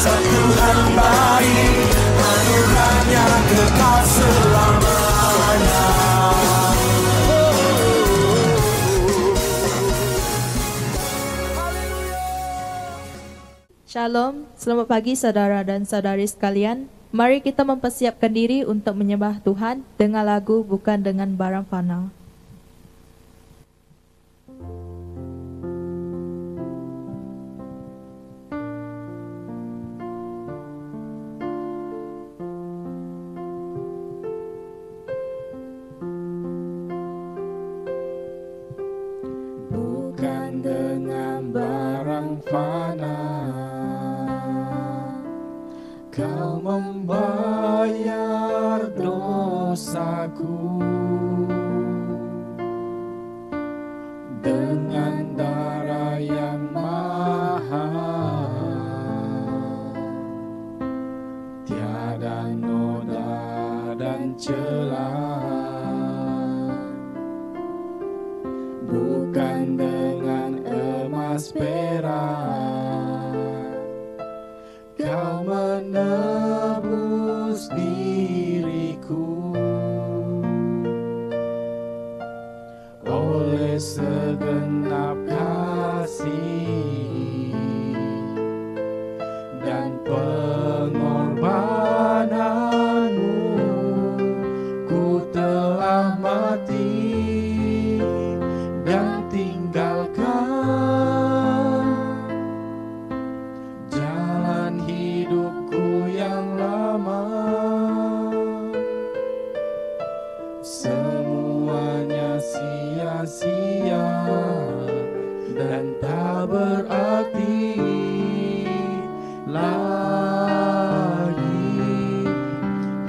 Dasar Tuhan baik, anugerahnya kekal selamanya. Shalom, selamat pagi saudara dan saudari sekalian. Mari kita mempersiapkan diri untuk menyembah Tuhan dengan lagu Bukan Dengan Barang Fana. Bukan dengan barang fana Kau membayar dosaku, dengan darah yang mahal, tiada noda dan celah. Bukan dengan emas perak Kau menebus diriku, oleh segenap kasih dan pengorbananmu, ku telah mati dan tinggalkan jalan hidupku yang lama. Semuanya sia-sia dan tak berarti lagi.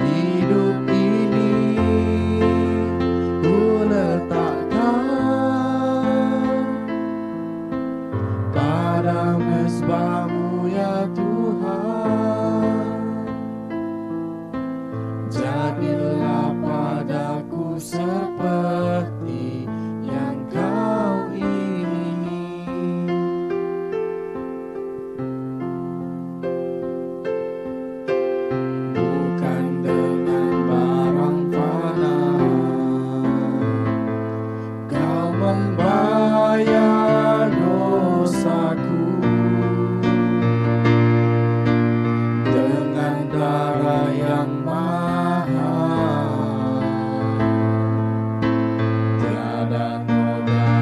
Hidup ini ku letakkan pada mezbah-Mu ya Tuhan. Jadilah padaku seperti yang Kau ingini. Bukan dengan barang fana Kau membayar dosaku, dengan darah yang mahal, tiada noda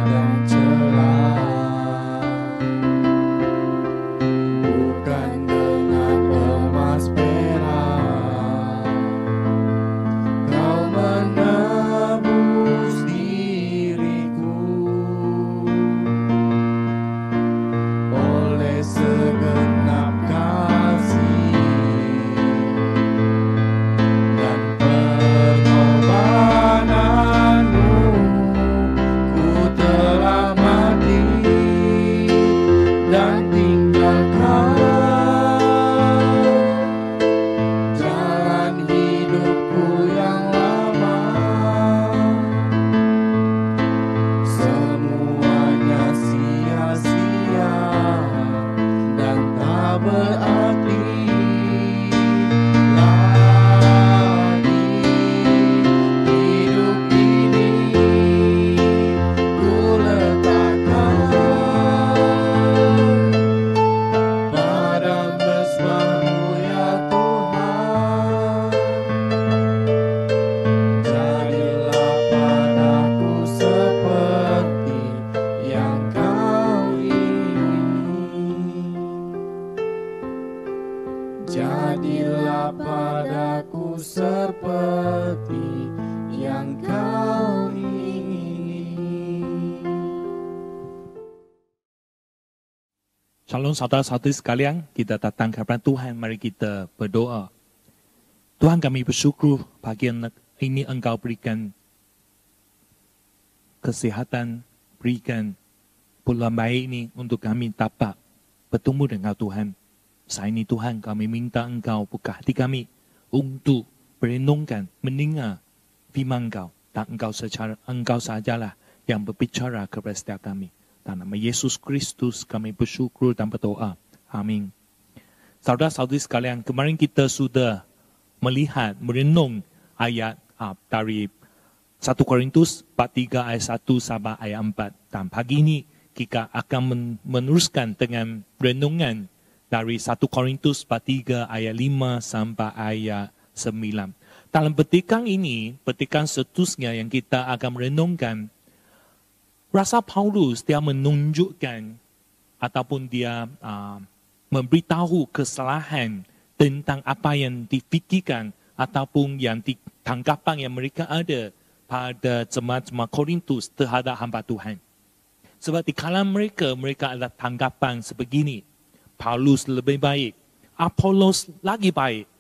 dan celah. Bukan dengan emas perak Kau menebus diriku, oleh segenap kasih dan pengorbananmu, ku telah mati dan tinggalkan jalan hidupku yang lama. Semuanya sia-sia dan tak berarti lagi. Hidup ini ku letakkan pada mezbah-Mu ya Tuhan. Jadilah padaku seperti yang Kau ingini. Jadilah padaku seperti yang Kau ingini. Shalom saudara-saudari sekalian, kita datang kepada Tuhan, mari kita berdoa. Tuhan, kami bersyukur pagi ini Engkau berikan kesehatan, berikan bulan baik ini untuk kami dapat bertemu dengan Tuhan. Saat ini Tuhan, kami minta Engkau buka hati kami untuk merenungkan, mendengar firman Engkau. Dan Engkau sajalah yang berbicara kepada setiap kami. Dalam nama Yesus Kristus kami bersyukur dan berdoa. Amin. Saudara-saudari sekalian, kemarin kita sudah melihat, merenung ayat dari 1 Korintus 43 ayat 1 sampai ayat 4. Dan pagi ini kita akan meneruskan dengan renungan dari 1 Korintus 43 ayat 5 sampai ayat 9. Dalam petikan ini, petikan seterusnya yang kita akan merenungkan, Rasul Paulus dia menunjukkan ataupun dia memberitahu kesalahan tentang apa yang difikirkan ataupun yang tanggapan yang mereka ada pada jemaat-jemaat Korintus terhadap hamba Tuhan. Sebab di kalangan mereka ada tanggapan sebegini. Paulus lebih baik, Apolos lagi baik.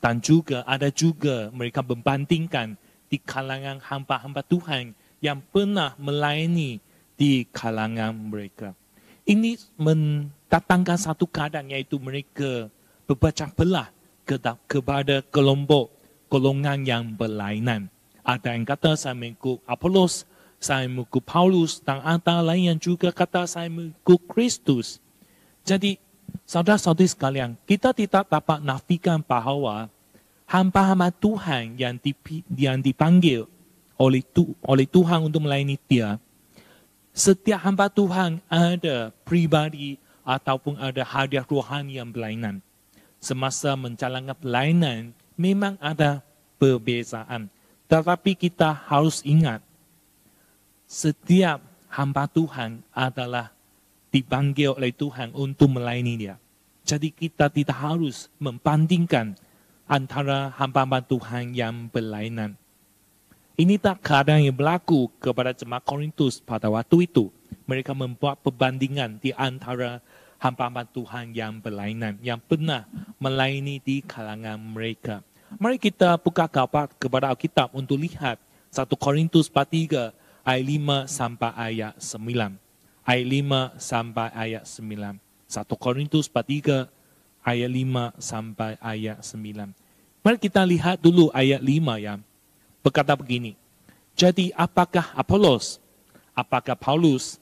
Dan ada juga mereka membandingkan di kalangan hamba-hamba Tuhan yang pernah melayani di kalangan mereka. Ini mendatangkan satu keadaan iaitu mereka berpecah belah kepada kelompok golongan yang berlainan. Ada yang kata saya mengikut Apolos, saya mengikut Paulus, dan ada lain yang juga kata saya mengikut Kristus. Jadi, saudara-saudari sekalian, kita tidak dapat nafikan bahawa hamba-hamba Tuhan yang dipanggil oleh Tuhan untuk melayani dia, setiap hamba Tuhan ada pribadi ataupun ada hadiah rohani yang berlainan. Semasa menjalankan pelayanan, memang ada perbezaan. Tetapi kita harus ingat, setiap hamba Tuhan adalah dipanggil oleh Tuhan untuk melayani dia. Jadi kita tidak harus membandingkan antara hamba-hamba Tuhan yang berlainan. Ini tak keadaan yang berlaku kepada jemaat Korintus pada waktu itu. Mereka membuat perbandingan di antara hamba-hamba Tuhan yang berlainan, yang pernah melayani di kalangan mereka. Mari kita buka kepada Alkitab untuk lihat 1 Korintus 43 ayat 5 sampai ayat 9. Ayat 5 sampai ayat 9. 1 Korintus 43 ayat 5 sampai ayat 9. Mari kita lihat dulu ayat 5 ya. Berkata begini. Jadi apakah Apolos, apakah Paulus,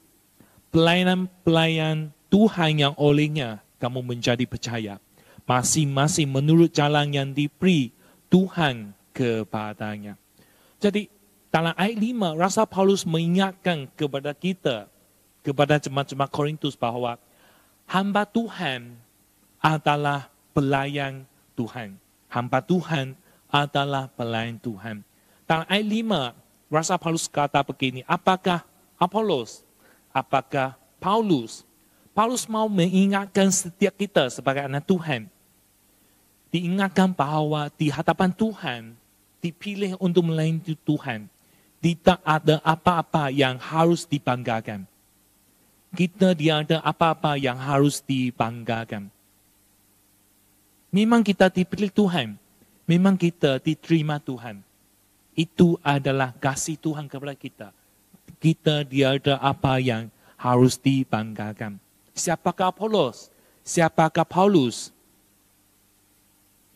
pelayan-pelayan Tuhan yang olehnya kamu menjadi percaya, masing-masing menurut jalan yang diberi Tuhan kepadanya. Jadi dalam ayat 5, Rasul Paulus mengingatkan kepada kita, kepada jemaat-jemaat Korintus bahawa hamba Tuhan adalah pelayan Tuhan. Hamba Tuhan adalah pelayan Tuhan. Dalam ayat 5, Rasul Paulus kata begini, apakah Apolos, apakah Paulus? Paulus mau mengingatkan setiap kita sebagai anak Tuhan. Diingatkan bahawa di hadapan Tuhan, dipilih untuk melayani Tuhan. Tidak ada apa-apa yang harus dibanggakan. Kita tidak ada apa-apa yang harus dibanggakan. Memang kita dipilih Tuhan. Memang kita diterima Tuhan. Itu adalah kasih Tuhan kepada kita. Kita tidak ada apa yang harus dibanggakan. Siapakah Apolos? Siapakah Paulus?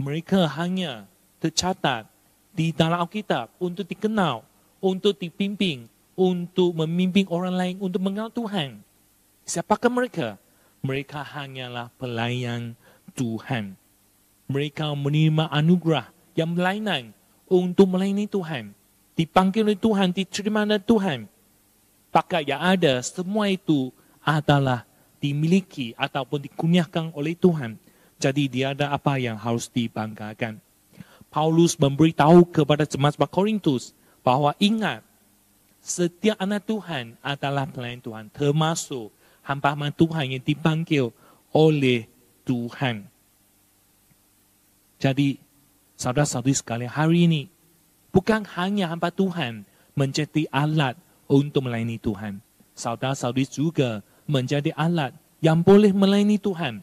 Mereka hanya tercatat di dalam Alkitab untuk dikenal, untuk dipimpin, untuk memimpin orang lain, untuk mengenal Tuhan. Siapakah mereka? Mereka hanyalah pelayan Tuhan. Mereka menerima anugerah yang berlainan untuk melayani Tuhan. Dipanggil oleh Tuhan, diterima oleh Tuhan. Maka yang ada, semua itu adalah dimiliki ataupun dikurniakan oleh Tuhan. Jadi dia ada apa yang harus dibanggakan. Paulus memberitahu kepada jemaat Korintus bahwa ingat, setiap anak Tuhan adalah pelayan Tuhan. Termasuk hamba-hamba Tuhan yang dipanggil oleh Tuhan. Jadi, saudara-saudari sekalian, hari ini bukan hanya hamba Tuhan menjadi alat untuk melayani Tuhan. Saudara-saudari juga menjadi alat yang boleh melayani Tuhan.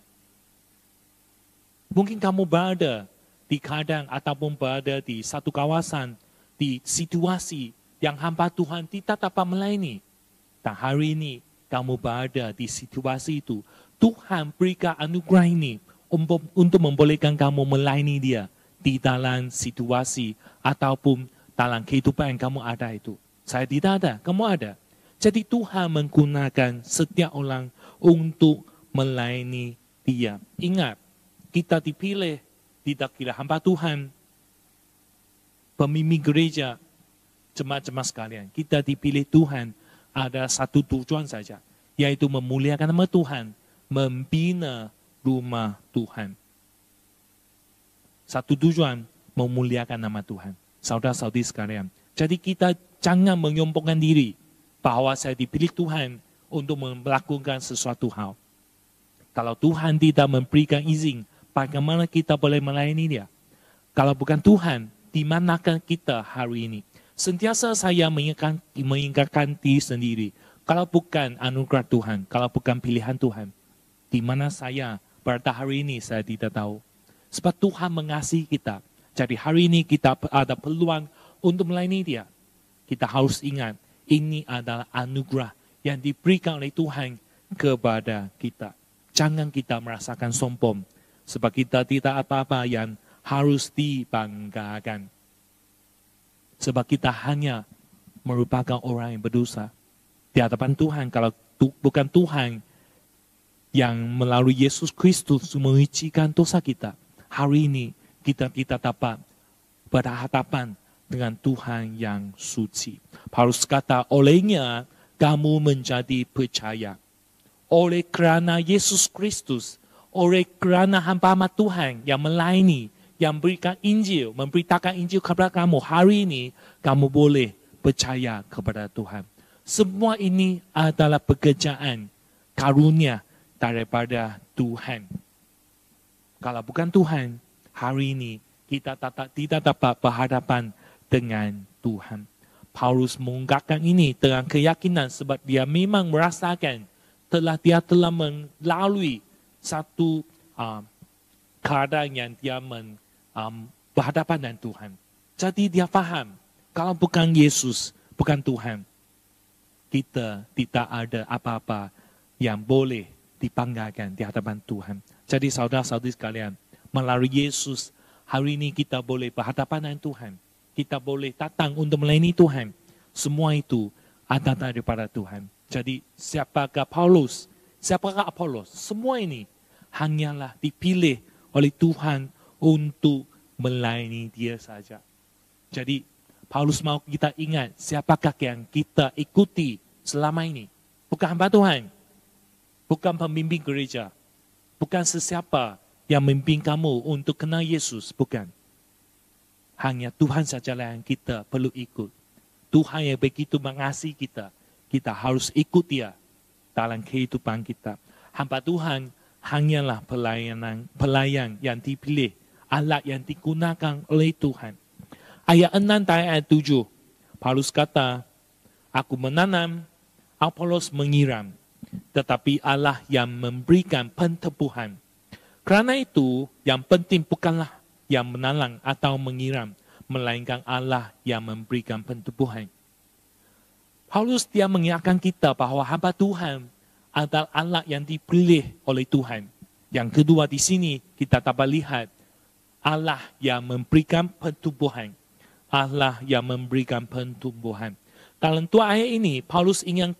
Mungkin kamu berada di keadaan ataupun berada di satu kawasan, di situasi yang hamba Tuhan tidak dapat melayani. Dan hari ini kamu berada di situasi itu. Tuhan berikan anugerah ini untuk membolehkan kamu melayani dia di dalam situasi ataupun dalam kehidupan yang kamu ada itu. Saya tidak ada, kamu ada. Jadi Tuhan menggunakan setiap orang untuk melayani dia. Ingat, kita dipilih, tidak kira hamba Tuhan, pemimpin gereja, jemaat-jemaat sekalian, kita dipilih Tuhan ada satu tujuan saja, yaitu memuliakan nama Tuhan, membina rumah Tuhan. Satu tujuan, memuliakan nama Tuhan. Saudara-saudari sekalian, jadi kita jangan menyombongkan diri bahwa saya dipilih Tuhan untuk melakukan sesuatu hal. Kalau Tuhan tidak memberikan izin, bagaimana kita boleh melayani Dia? Kalau bukan Tuhan, di manakah kita hari ini? Sentiasa saya mengingatkan diri sendiri. Kalau bukan anugerah Tuhan, kalau bukan pilihan Tuhan, di mana saya pada hari ini saya tidak tahu. Sebab Tuhan mengasihi kita. Jadi hari ini kita ada peluang untuk melayani Dia. Kita harus ingat, ini adalah anugerah yang diberikan oleh Tuhan kepada kita. Jangan kita merasakan sombong. Sebab kita tidak apa-apa yang harus dibanggakan. Sebab kita hanya merupakan orang yang berdosa. Di hadapan Tuhan, kalau bukan Tuhan yang melalui Yesus Kristus mencucikan dosa kita, hari ini kita tidak dapat berhadapan dengan Tuhan yang suci. Paulus kata, olehnya kamu menjadi percaya. Oleh kerana Yesus Kristus, oleh kerana hamba-hamba Tuhan yang melayani, yang berikan Injil, memberitakan Injil kepada kamu, hari ini kamu boleh percaya kepada Tuhan. Semua ini adalah pekerjaan karunia daripada Tuhan. Kalau bukan Tuhan, hari ini kita tidak dapat berhadapan dengan Tuhan. Paulus mengungkapkan ini dengan keyakinan sebab dia memang merasakan dia telah melalui satu keadaan yang dia berhadapan dengan Tuhan. Jadi dia faham, kalau bukan Yesus, bukan Tuhan, kita tidak ada apa-apa yang boleh dibanggakan di hadapan Tuhan. Jadi saudara-saudari sekalian, melalui Yesus, hari ini kita boleh berhadapan dengan Tuhan. Kita boleh datang untuk melayani Tuhan. Semua itu ada daripada Tuhan. Jadi siapakah Paulus? Siapakah Apolos? Semua ini hanyalah dipilih oleh Tuhan untuk melayani Dia saja. Jadi Paulus mau kita ingat siapakah yang kita ikuti selama ini. Bukan hamba Tuhan. Bukan pemimpin gereja. Bukan sesiapa yang memimpin kamu untuk kenal Yesus. Bukan. Hanya Tuhan sajalah yang kita perlu ikut. Tuhan yang begitu mengasihi kita. Kita harus ikut Dia dalam kehidupan kita. Hamba Tuhan hanyalah pelayan yang dipilih. Alat yang digunakan oleh Tuhan. Ayat 6 dan ayat 7. Paulus kata, aku menanam, Apolos menyiram. Tetapi Allah yang memberikan pentebuhan. Kerana itu, yang penting bukanlah yang menanam atau menyiram, melainkan Allah yang memberikan pentebuhan. Paulus dia mengingatkan kita bahawa hamba Tuhan adalah alat yang dipilih oleh Tuhan. Yang kedua di sini kita dapat lihat Allah yang memberikan pentumbuhan. Allah yang memberikan pentumbuhan. Dalam dua ayat ini, Paulus ingin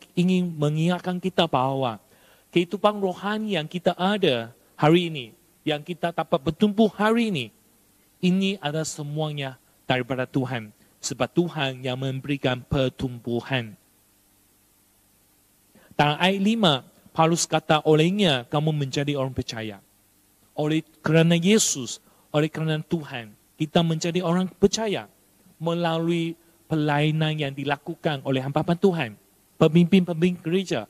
mengingatkan kita bahawa kehidupan rohani yang kita ada hari ini, yang kita dapat bertumbuh hari ini adalah semuanya daripada Tuhan. Sebab Tuhan yang memberikan pertumbuhan. Dalam ayat 5, Paulus kata, olehnya kamu menjadi orang percaya. Oleh kerana Yesus, oleh kerana Tuhan, kita menjadi orang percaya. Melalui pelayanan yang dilakukan oleh hamba-hamba Tuhan. Pemimpin-pemimpin gereja.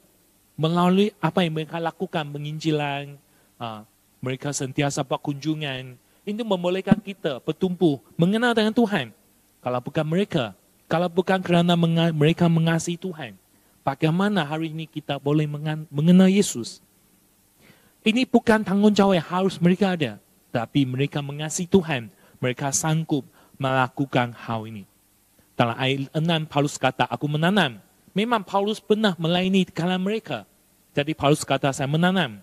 Melalui apa yang mereka lakukan, menginjilan, mereka sentiasa buat kunjungan. Itu membolehkan kita bertumbuh, mengenal dengan Tuhan. Kalau bukan mereka, kalau bukan kerana mereka mengasihi Tuhan, bagaimana hari ini kita boleh mengenal Yesus? Ini bukan tanggungjawab yang harus mereka ada. Tapi mereka mengasihi Tuhan. Mereka sanggup melakukan hal ini. Dalam ayat 6, Paulus kata, aku menanam. Memang Paulus pernah melayani di kalangan mereka. Jadi Paulus kata, saya menanam.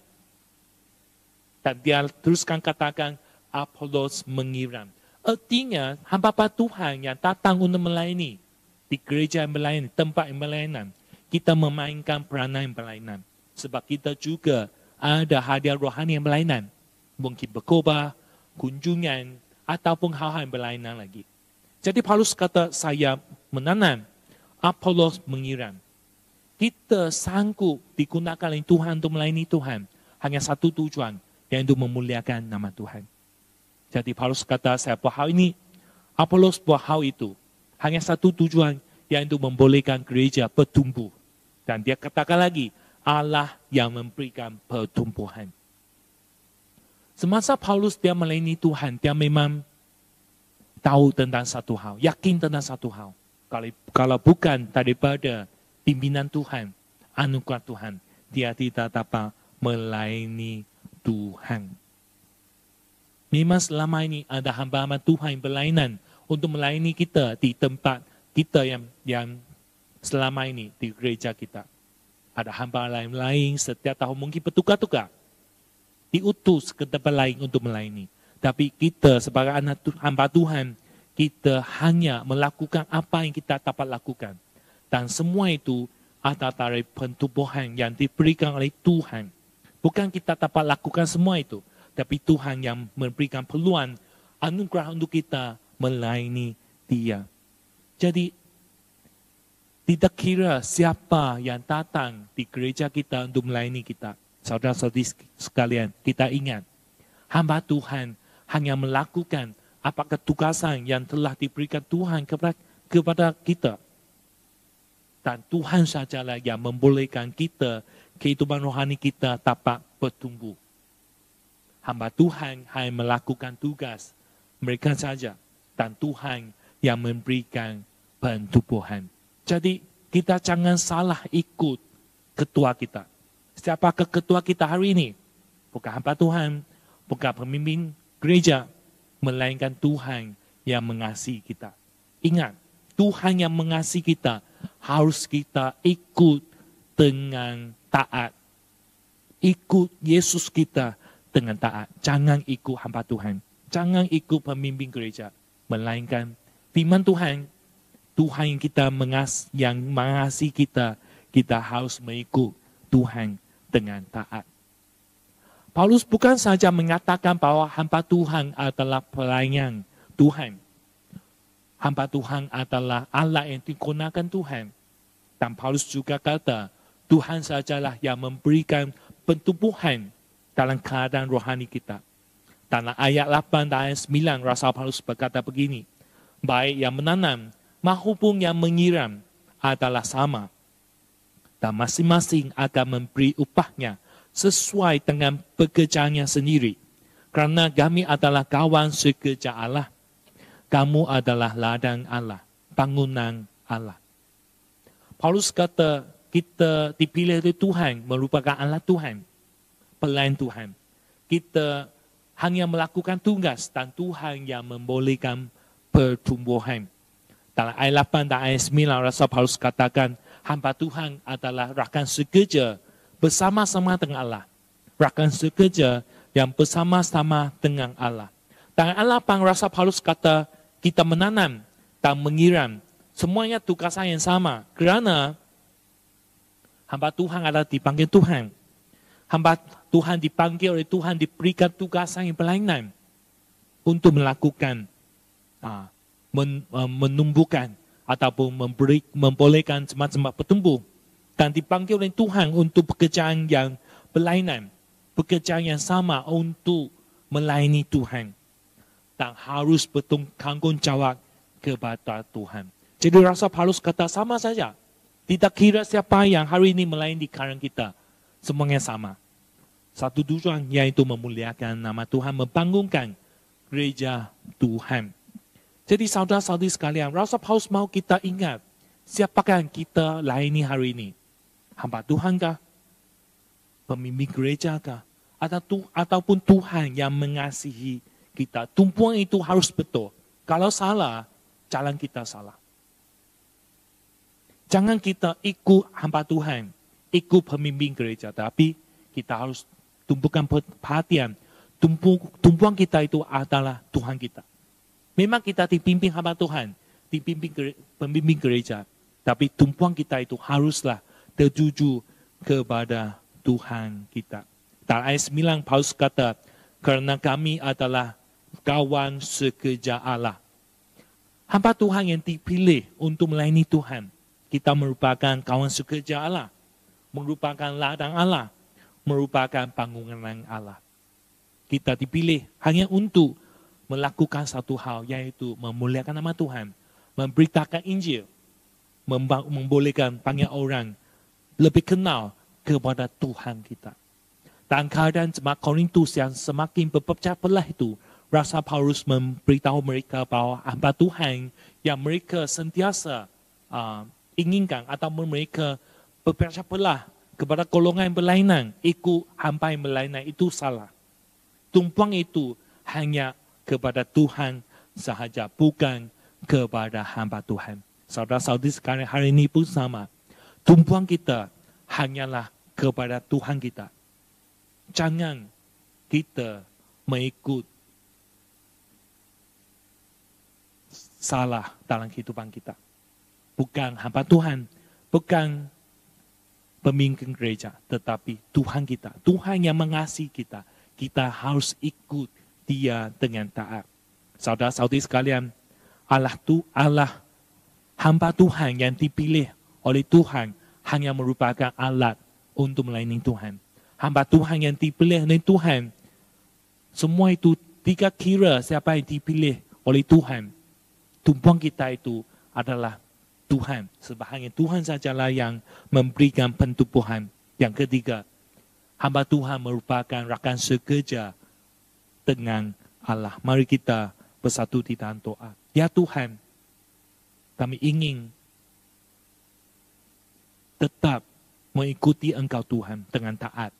Dan dia teruskan katakan, Apolos menyiram. Artinya, hamba Tuhan yang datang untuk melayani. Di gereja yang melayani, tempat yang melayani. Kita memainkan peranan pelayanan. Sebab kita juga ada hadiah rohani yang melayani. mungkin berkhotbah, kunjungan, ataupun hal-hal yang berlainan lagi. Jadi Paulus kata, saya menanam, Apolos menyiram. Kita sanggup digunakan oleh Tuhan untuk melayani Tuhan. Hanya satu tujuan, yaitu memuliakan nama Tuhan. Jadi Paulus kata, saya buat hal ini, Apolos buat hal itu. Hanya satu tujuan, yaitu membolehkan gereja bertumbuh. Dan dia katakan lagi, Allah yang memberikan pertumbuhan. Semasa Paulus dia melayani Tuhan, dia memang tahu tentang satu hal, yakin tentang satu hal. Kalau bukan daripada pimpinan Tuhan, anugerah Tuhan, dia tidak dapat melayani Tuhan. Memang selama ini ada hamba-hamba Tuhan yang berlainan untuk melayani kita di tempat kita yang selama ini di gereja kita. Ada hamba lain-lain setiap tahun mungkin bertukar-tukar. Diutus ke tempat lain untuk melayani. Tapi kita sebagai anak hamba Tuhan, kita hanya melakukan apa yang kita dapat lakukan. Dan semua itu adalah dari pertumbuhan yang diberikan oleh Tuhan. Bukan kita dapat lakukan semua itu. Tapi Tuhan yang memberikan peluang, anugerah untuk kita melayani Dia. Jadi, tidak kira siapa yang datang di gereja kita untuk melayani kita. Saudara-saudari sekalian, kita ingat, hamba Tuhan hanya melakukan apa ketugasan yang telah diberikan Tuhan kepada kita. Dan Tuhan sajalah yang membolehkan kita, kehidupan rohani kita dapat bertumbuh. Hamba Tuhan hanya melakukan tugas mereka saja. Dan Tuhan yang memberikan pertumbuhan. Jadi kita jangan salah ikut ketua kita. Siapakah ketua kita hari ini? Bukan hamba Tuhan, bukan pemimpin gereja, melainkan Tuhan yang mengasihi kita. Ingat, Tuhan yang mengasihi kita harus kita ikut dengan taat. Ikut Yesus kita dengan taat. Jangan ikut hamba Tuhan. Jangan ikut pemimpin gereja. Melainkan firman Tuhan. Tuhan yang mengasihi kita, kita harus mengikut Tuhan dengan taat. Paulus bukan saja mengatakan bahwa hamba Tuhan adalah pelayan Tuhan. Hamba Tuhan adalah Allah yang digunakan Tuhan. Dan Paulus juga kata, Tuhan sajalah yang memberikan pertumbuhan dalam keadaan rohani kita. Dalam ayat 8 dan ayat 9, Rasul Paulus berkata begini, baik yang menanam maupun yang menyiram adalah sama. Dan masing-masing akan memberi upahnya sesuai dengan pekerjaannya sendiri. Kerana kami adalah kawan sekerja Allah. Kamu adalah ladang Allah, bangunan Allah. Paulus kata kita dipilih oleh Tuhan, merupakan anak Tuhan, pelayan Tuhan. Kita hanya melakukan tugas dan Tuhan yang membolehkan pertumbuhan. Dalam ayat 8 dan ayat 9, Rasul Paulus katakan, hamba Tuhan adalah rakan sekerja bersama-sama dengan Allah. Rakan sekerja yang bersama-sama dengan Allah. Dan ayat 8, Rasul Paulus kata, kita menanam dan menyiram. Semuanya tugasan yang sama. Kerana hamba Tuhan adalah dipanggil Tuhan. Hamba Tuhan dipanggil oleh Tuhan, diberikan tugasan yang berlainan untuk melakukan menumbuhkan ataupun membolehkan jemaat-jemaat bertumbuh dan dipanggil oleh Tuhan untuk pekerjaan yang berlainan, pekerjaan yang sama untuk melayani Tuhan dan harus bertanggung jawab kepada Tuhan. Jadi Rasul Paulus kata sama saja, tidak kira siapa yang hari ini melayani di kalangan kita, semuanya sama. Satu tujuan yaitu memuliakan nama Tuhan, membangunkan gereja Tuhan. Jadi saudara-saudari sekalian, Rasul Paulus mau kita ingat, siapakah yang kita layani hari ini? Hamba Tuhan kah? Pemimpin gereja kah? Ataupun Tuhan yang mengasihi kita? Tumpuan itu harus betul. Kalau salah, jalan kita salah. Jangan kita ikut hamba Tuhan, ikut pemimpin gereja, tapi kita harus tumpukan perhatian. Tumpuan kita itu adalah Tuhan kita. Memang kita dipimpin hamba Tuhan, dipimpin pemimpin gereja. Tapi tumpuan kita itu haruslah tertuju kepada Tuhan kita. Dalam ayat 9, Paulus kata, Kerana kami adalah kawan sekerja Allah. Hamba Tuhan yang dipilih untuk melayani Tuhan. Kita merupakan kawan sekerja Allah. Merupakan ladang Allah. Merupakan bangunan Allah. Kita dipilih hanya untuk melakukan satu hal, yaitu memuliakan nama Tuhan. Memberitakan Injil. Membolehkan banyak orang lebih kenal kepada Tuhan kita. Dan keadaan jemaat Korintus yang semakin berpecah belah itu, Rasul Paulus memberitahu mereka bahawa hamba Tuhan yang mereka sentiasa inginkan atau mereka berpecah belah kepada golongan berlainan, ikut hamba yang berlainan itu salah. Tumpuan itu hanya kepada Tuhan sahaja, bukan kepada hamba Tuhan. Saudara-saudari sekalian, hari ini pun sama. Tumpuan kita hanyalah kepada Tuhan kita. Jangan kita mengikut salah dalam kehidupan kita. Bukan hamba Tuhan, bukan pemimpin gereja, tetapi Tuhan kita. Tuhan yang mengasihi kita. Kita harus ikut Dia dengan taat. Saudara-saudari sekalian, Allah hamba Tuhan yang dipilih oleh Tuhan hanya merupakan alat untuk melayani Tuhan. Hamba Tuhan yang dipilih oleh Tuhan, semua itu tidak kira siapa yang dipilih oleh Tuhan. Tumpuan kita itu adalah Tuhan. Sebab hanya Tuhan sajalah yang memberikan pentumpuan. Yang ketiga, hamba Tuhan merupakan rakan sekerja dengan Allah. Mari kita bersatu di dalam doa. Ya Tuhan, kami ingin tetap mengikuti Engkau Tuhan dengan taat.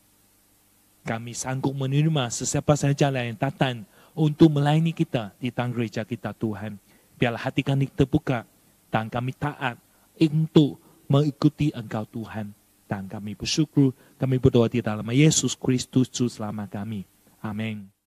Kami sanggup menerima sesiapa saja yang datang untuk melayani kita di dalam gereja kita Tuhan. Biarlah hati kami terbuka dan kami taat untuk mengikuti Engkau Tuhan. Dan kami bersyukur, kami berdoa di dalam Yesus Kristus Juru Selamat kami. Amin.